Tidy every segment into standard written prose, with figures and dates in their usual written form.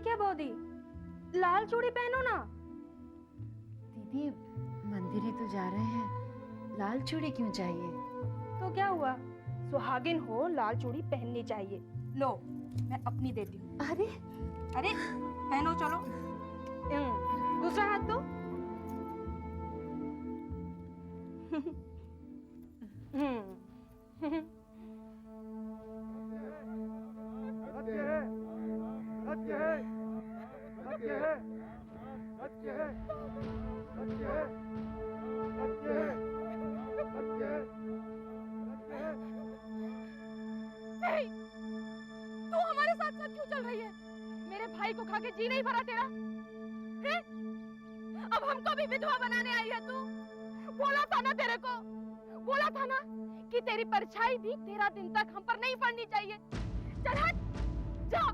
क्या बौदी, लाल चूड़ी पहनो ना। दीदी मंदिर ही तो जा रहे हैं, लाल चूड़ी क्यों चाहिए? तो क्या हुआ, सुहागिन हो लाल चूड़ी पहननी चाहिए। लो मैं अपनी देती हूँ। अरे अरे पहनो चलो। दूसरा हाथ दो। तू हमारे साथ साथ क्यों चल रही है? मेरे भाई को खा के जी नहीं भरा तेरा है? अब हमको भी विधवा बनाने आई है तू? बोला था ना तेरे को, बोला था ना कि तेरी परछाई भी 13 दिन तक हम पर नहीं पड़नी चाहिए। चल हट, जा।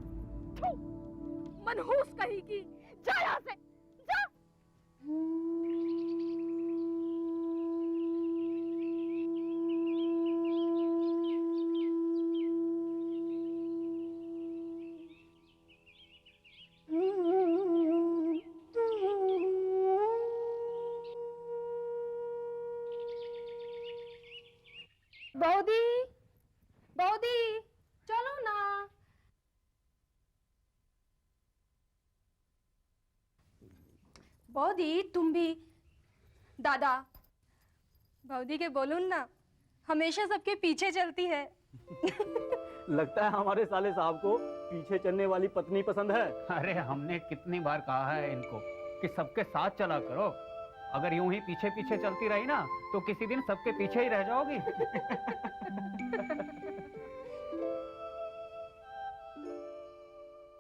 थू, मनहूस कहेगी, जा यहाँ से, जा। बौदी, बौदी चलो ना। बौदी तुम भी। दादा, बौदी के बोलून ना हमेशा सबके पीछे चलती है। लगता है हमारे साले साहब को पीछे चलने वाली पत्नी पसंद है। अरे हमने कितनी बार कहा है इनको कि सबके साथ चला करो। अगर यूं ही पीछे पीछे चलती रही ना तो किसी दिन सबके पीछे ही रह जाओगी।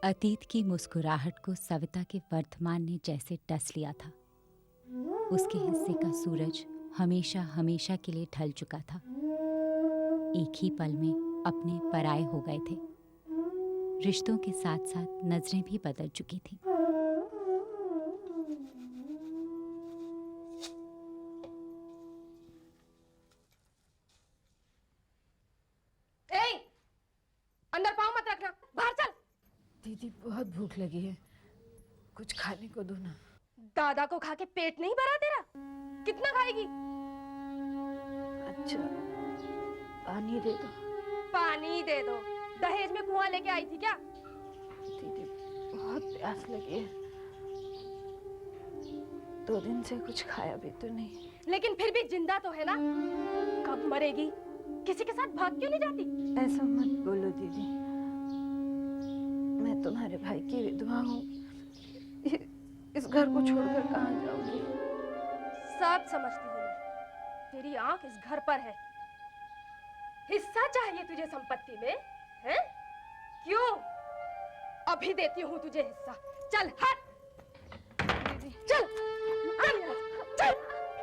अतीत की मुस्कुराहट को सविता के वर्तमान ने जैसे टस लिया था। उसके हिस्से का सूरज हमेशा हमेशा के लिए ढल चुका था। एक ही पल में अपने पराये हो गए थे। रिश्तों के साथ साथ नजरें भी बदल चुकी थीं। अंदर पाँव मत रखना, बाहर चल। दीदी बहुत भूख लगी है, कुछ खाने को दो ना। दादा को खा के पेट नहीं भरा तेरा? कितना खाएगी? अच्छा पानी दे दो। पानी दे दो? दहेज में कुआं लेके आई थी क्या? दीदी बहुत प्यास लगी है, 2 दिन से कुछ खाया भी तो नहीं। लेकिन फिर भी जिंदा तो है ना? कब मरेगी? किसी के साथ भाग क्यों नहीं जाती? ऐसा मत बोलो दीदी, मैं तुम्हारे भाई की विधवा हूँ। इस घर को छोड़कर कहाँ जाऊंगी? सब समझती हूँ मैं। तेरी आंख इस घर पर है। हिस्सा चाहिए तुझे संपत्ति में, हैं? क्यों? अभी देती हूँ तुझे हिस्सा। चल हट। दीदी चल, चल,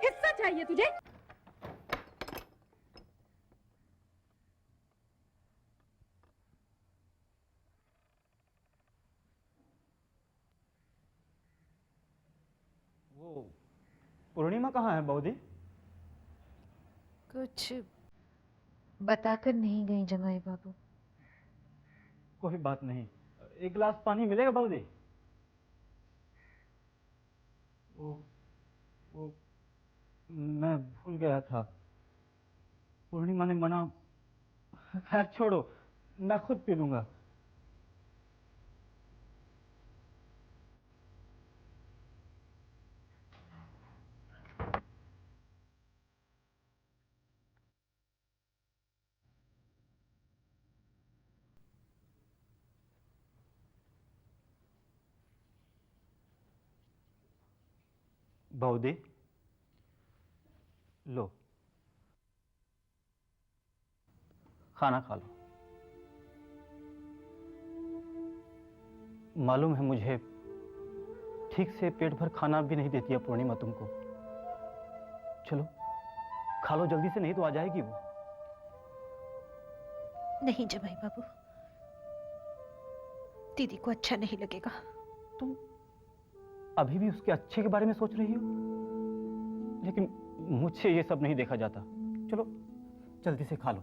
हिस्सा चाहिए तुझे? वो पूर्णिमा कहाँ है बौदी? कुछ बताकर नहीं गई जमाई बाबू। कोई बात नहीं, एक गिलास पानी मिलेगा बौदी? वो मैं भूल गया था, पूर्णिमा ने मना। खैर छोड़ो, मैं खुद पी लूंगा। बौदी लो, खाना खा लो। मालूम है मुझे, ठीक से पेट भर खाना भी नहीं देती है पूर्णिमा तुमको। चलो खा लो जल्दी से, नहीं तो आ जाएगी वो। नहीं जमाई बाबू, दीदी को अच्छा नहीं लगेगा। तुम अभी भी उसके अच्छे के बारे में सोच रही हो, लेकिन मुझसे ये सब नहीं देखा जाता। चलो जल्दी से खा लो,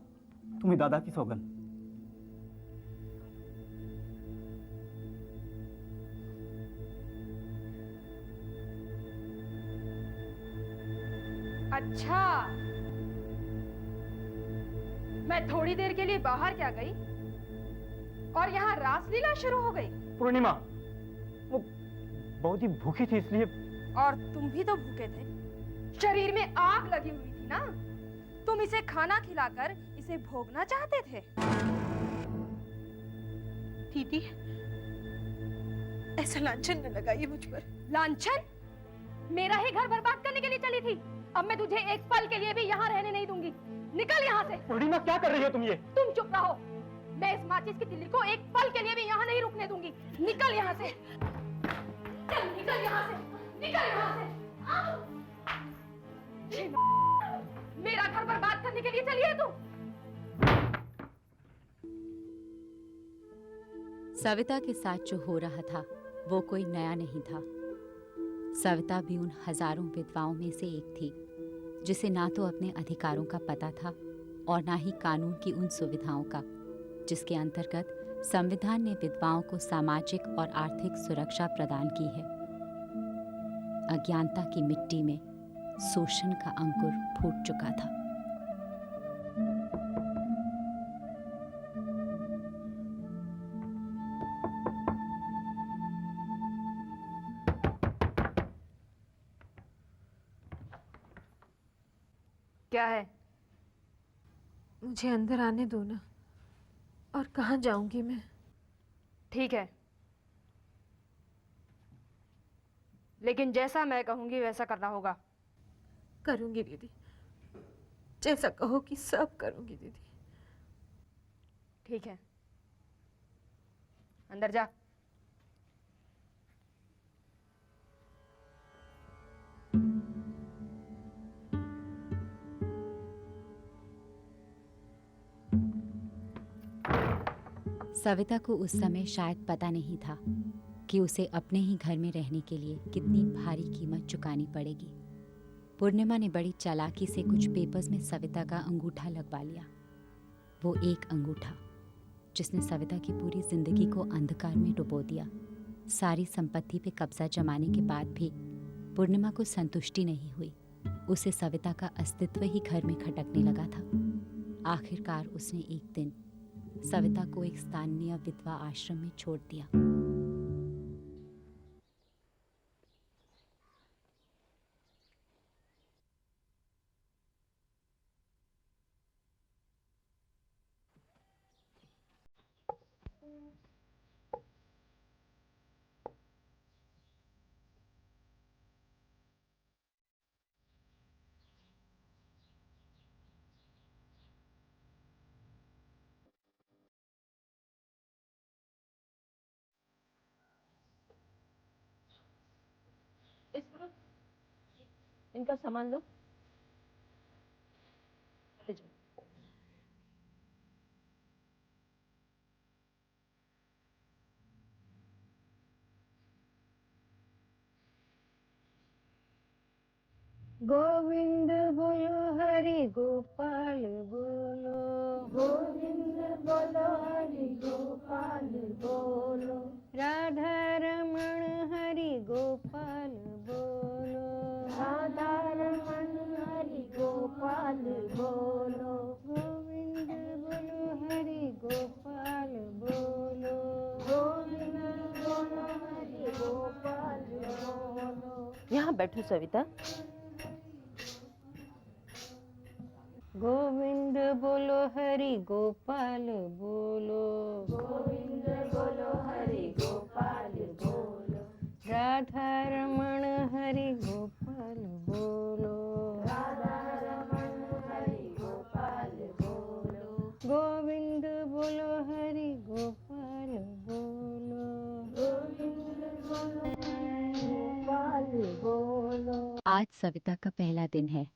तुम्हें दादा की सौगंध। अच्छा, मैं थोड़ी देर के लिए बाहर क्या गई और यहाँ रासलीला शुरू हो गई। पूर्णिमा, वो बहुत ही भूखी थी इसलिए। और तुम भी तो भूखे थे, शरीर में आग लगी हुई थी ना। तुम इसे खाना खिलाकर इसे भोगना चाहते थे। दीदी, ऐसा लांछन न लगाइए मुझ पर। लांछन? मेरा ही घर बर्बाद करने के लिए चली थी। अब मैं तुझे एक पल के लिए भी यहाँ रहने नहीं दूंगी। निकल यहाँ से। पूर्णिमा, क्या कर रही हो तुम ये? तुम चुप रहो। मैं इस माचिस की तिल्ली को एक पल के लिए भी यहाँ नहीं रुकने दूंगी। निकल यहाँ से। चल निकल यहाँ से। निकल यहाँ से। मेरा घर बर्बाद करने के लिए चली है तू। सविता के साथ जो हो रहा था वो कोई नया नहीं था। सविता भी उन हजारों विधवाओं में से एक थी जिसे ना तो अपने अधिकारों का पता था और ना ही कानून की उन सुविधाओं का जिसके अंतर्गत संविधान ने विधवाओं को सामाजिक और आर्थिक सुरक्षा प्रदान की है। अज्ञानता की मिट्टी में शोषण का अंकुर फूट चुका था। क्या है? मुझे अंदर आने दो ना। और कहाँ जाऊंगी मैं? ठीक है, लेकिन जैसा मैं कहूंगी वैसा करना होगा। करूंगी दीदी, जैसा कहोगी सब करूंगी दीदी। ठीक है, अंदर जा। सविता को उस समय शायद पता नहीं था कि उसे अपने ही घर में रहने के लिए कितनी भारी कीमत चुकानी पड़ेगी। पूर्णिमा ने बड़ी चालाकी से कुछ पेपर्स में सविता का अंगूठा लगवा लिया। वो एक अंगूठा जिसने सविता की पूरी जिंदगी को अंधकार में डुबो दिया। सारी संपत्ति पे कब्जा जमाने के बाद भी पूर्णिमा को संतुष्टि नहीं हुई। उसे सविता का अस्तित्व ही घर में खटकने लगा था। आखिरकार उसने एक दिन सविता को एक स्थानीय विधवा आश्रम में छोड़ दिया। इनका सामान लो। ले जाओ। गोविंद बोलो हरि गोपाल बोलो, गोविंद बोलो हरि गोपाल बोलो, राधा रमण हरि गोपाल बोलो, राधा रमण हरि गोपाल बोलो, गोविंद बोलो हरि गोपाल बोलो, गोविंद बोलो हरि गोपाल बोलो। यहाँ बैठो सविता। गोविंद बोलो हरि गोपाल बोलो, गोविंद बोलो हरि गोपाल बोलो, राधा रमण हरि गोपाल बोलो, राधा रमण हरि गोपाल बोलो, गोविंद बोलो हरि गोपाल बोलो, गोविंद बोलो हरि गोपाल बोलो। आज सविता का पहला दिन है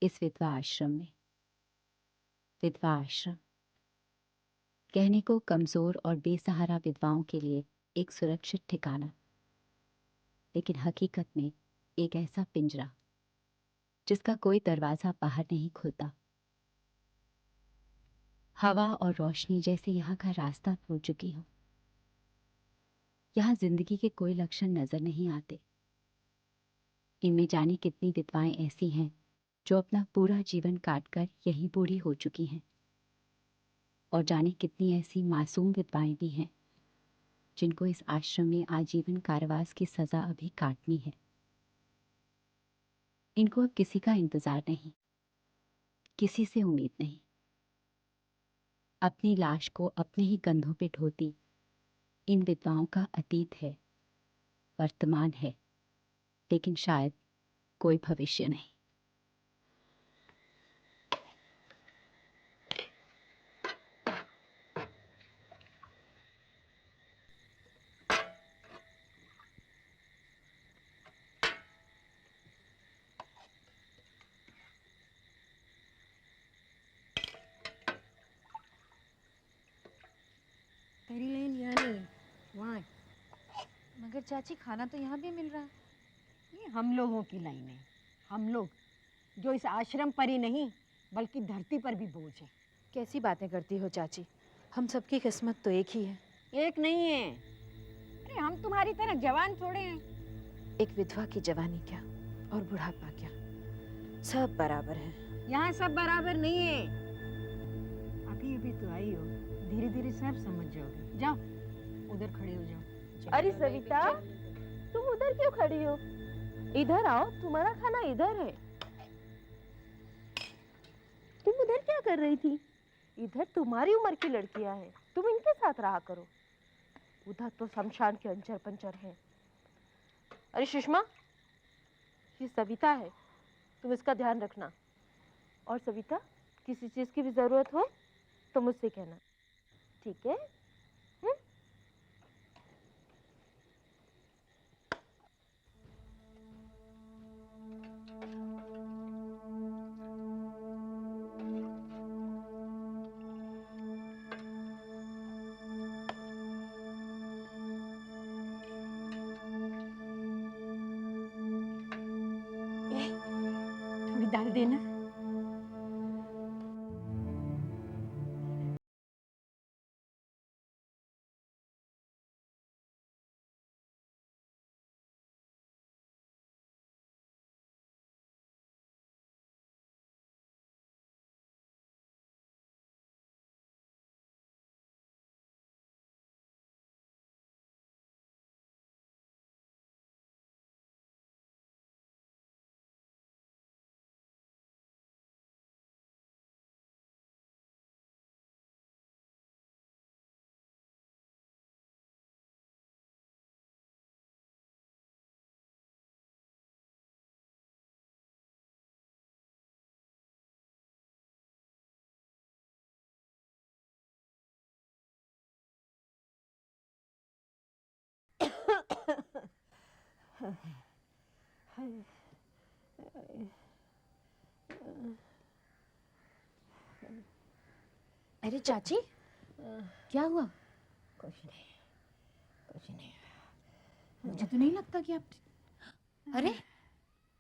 इस विधवा आश्रम में। विधवा आश्रम कहने को कमजोर और बेसहारा विधवाओं के लिए एक सुरक्षित ठिकाना, लेकिन हकीकत में एक ऐसा पिंजरा जिसका कोई दरवाजा बाहर नहीं खुलता। हवा और रोशनी जैसे यहाँ का रास्ता भूल चुकी हूँ। यहाँ जिंदगी के कोई लक्षण नजर नहीं आते। इनमें जाने कितनी विधवाएं ऐसी हैं जो अपना पूरा जीवन काटकर यही बूढ़ी हो चुकी हैं। और जाने कितनी ऐसी मासूम विधवाएं भी हैं जिनको इस आश्रम में आजीवन कारावास की सजा अभी काटनी है। इनको अब किसी का इंतजार नहीं, किसी से उम्मीद नहीं। अपनी लाश को अपने ही कंधों पे ढोती इन विधवाओं का अतीत है, वर्तमान है, लेकिन शायद कोई भविष्य नहीं। तेरी लाइन यहाँ नहीं, वहाँ। मगर चाची खाना तो यहाँ भी मिल रहा है। ये हम लोगों की लाइन है, हम लोग जो इस आश्रम पर ही नहीं बल्कि धरती पर भी बोझ है। कैसी बातें करती हो चाची, हम सबकी किस्मत तो एक ही है। एक नहीं है, अरे हम तुम्हारी तरह जवान थोड़े हैं। एक विधवा की जवानी क्या और बुढ़ापा क्या, सब बराबर है। यहाँ सब बराबर नहीं है। अभी अभी तो आई हो, धीरे धीरे सब समझ जाओगे। जाओ उधर खड़े हो जाओ। अरे सविता, तुम उधर क्यों खड़ी हो? इधर आओ, तुम्हारा खाना इधर है। तुम उधर क्या कर रही थी? इधर तुम्हारी उम्र की लड़कियां हैं, तुम इनके साथ रहा करो। उधर तो शमशान के अंचर पंचर हैं। अरे सुषमा, ये सविता है, तुम इसका ध्यान रखना। और सविता, किसी चीज की भी जरूरत हो तो मुझसे कहना, ठीक है? थोड़ी दाल देना। अरे चाची, क्या हुआ? कुछ नहीं, कुछ नहीं। मुझे तो नहीं लगता कि आप... अरे,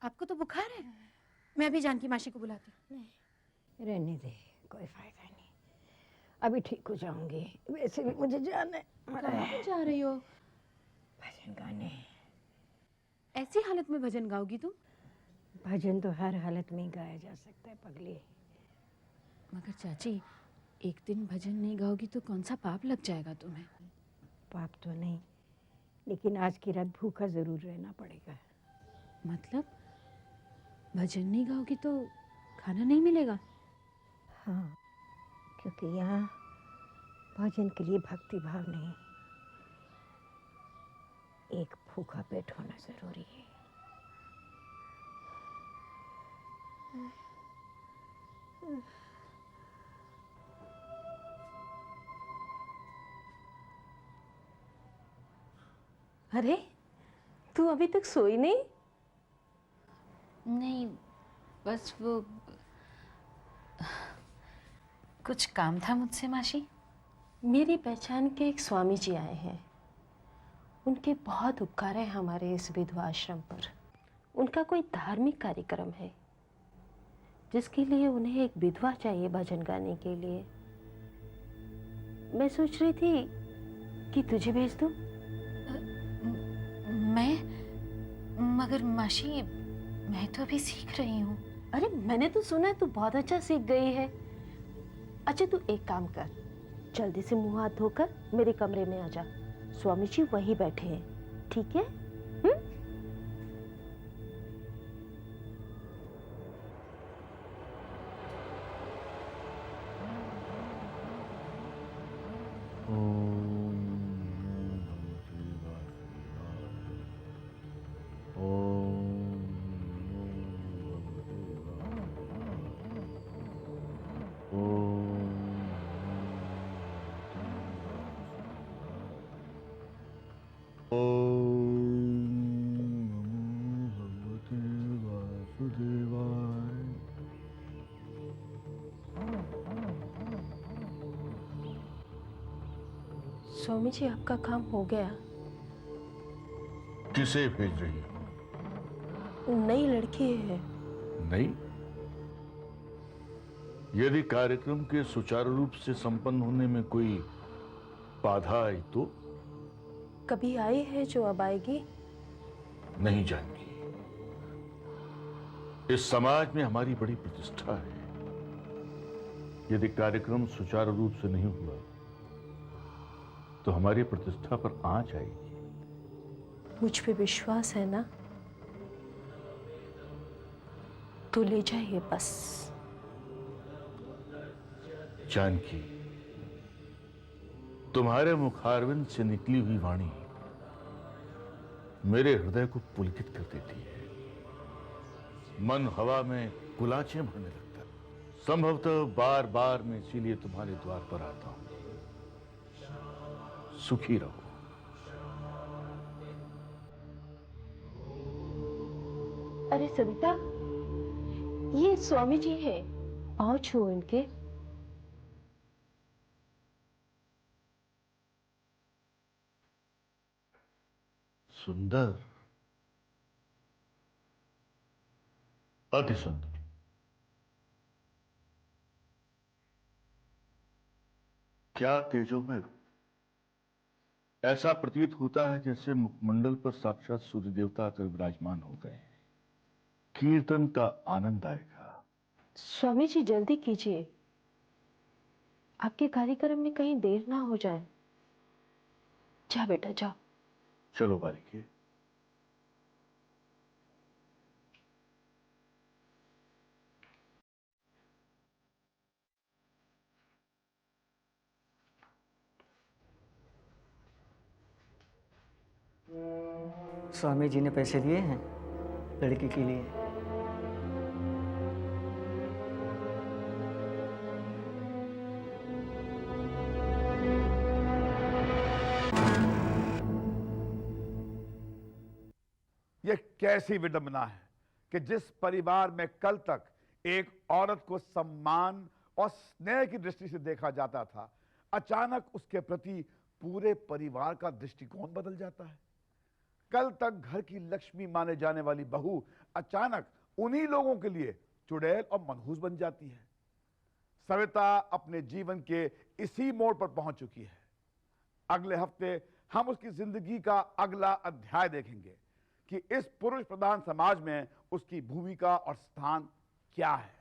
आपको तो बुखार है। मैं अभी जानकी मासी को बुलाती हूँ। रहने दे, कोई फायदा नहीं, अभी ठीक हो जाऊंगी। वैसे भी मुझे जाना है। कहाँ जा रही हो? भजन गाने। ऐसी हालत में भजन गाओगी तुम? भजन तो हर हालत में ही गाया जा सकता है पगली। मगर चाची, एक दिन भजन नहीं गाओगी तो कौन सा पाप लग जाएगा तुम्हें? पाप तो नहीं, लेकिन आज की रात भूखा जरूर रहना पड़ेगा। मतलब भजन नहीं गाओगी तो खाना नहीं मिलेगा? हाँ, क्योंकि यहाँ भजन के लिए भक्ति भाव नहीं, एक भूखा पेट होना जरूरी है। अरे, तू अभी तक सोई नहीं? नहीं, बस वो कुछ काम था मुझसे मासी। मेरी पहचान के एक स्वामी जी आए हैं। उनके बहुत उपकार हैं हमारे इस विधवा आश्रम पर। उनका कोई धार्मिक कार्यक्रम है जिसके लिए उन्हें एक विधवा चाहिए भजन गाने के लिए। मैं सोच रही थी कि तुझे भेज दूं। मैं? मगर मासी, मैं तो अभी सीख रही हूँ। अरे मैंने तो सुना है तू बहुत अच्छा सीख गई है। अच्छा तू एक काम कर, जल्दी से मुंह हाथ धोकर मेरे कमरे में आ जा। स्वामी जी वहीं बैठे हैं, ठीक है? स्वामी जी आपका काम हो गया। किसे भेज रही है? नई लड़की है। नहीं, यदि कार्यक्रम के सुचारू रूप से संपन्न होने में कोई बाधा आई तो? कभी आई है जो अब आएगी? नहीं जानकी, इस समाज में हमारी बड़ी प्रतिष्ठा है। यदि कार्यक्रम सुचारू रूप से नहीं हुआ तो हमारी प्रतिष्ठा पर आंच आएगी। मुझ पे विश्वास है ना? तो ले जाइए बस। जानकी, तुम्हारे मुखारविंद से निकली हुई वाणी मेरे हृदय को पुलकित कर देती है। मन हवा में गुलाचे भरने लगता है। संभवतः बार बार मैं इसीलिए तुम्हारे द्वार पर आता हूं। सुखी रहो। अरे सविता, ये स्वामी जी हैं, आओ छू इनके। सुंदर, अति सुंदर। क्या तेजोमय, ऐसा प्रतीत होता है जैसे मुखमंडल पर साक्षात सूर्य देवता आकर विराजमान हो गए। कीर्तन का आनंद आएगा। स्वामी जी जल्दी कीजिए, आपके कार्यक्रम में कहीं देर ना हो जाए। जा बेटा जा। चलो बालिके। स्वामी जी ने पैसे दिए हैं लड़की के लिए। यह कैसी विडंबना है कि जिस परिवार में कल तक एक औरत को सम्मान और स्नेह की दृष्टि से देखा जाता था, अचानक उसके प्रति पूरे परिवार का दृष्टिकोण बदल जाता है। कल तक घर की लक्ष्मी माने जाने वाली बहू अचानक उन्हीं लोगों के लिए चुड़ैल और मनहूस बन जाती है। सविता अपने जीवन के इसी मोड़ पर पहुंच चुकी है। अगले हफ्ते हम उसकी जिंदगी का अगला अध्याय देखेंगे कि इस पुरुष प्रधान समाज में उसकी भूमिका और स्थान क्या है।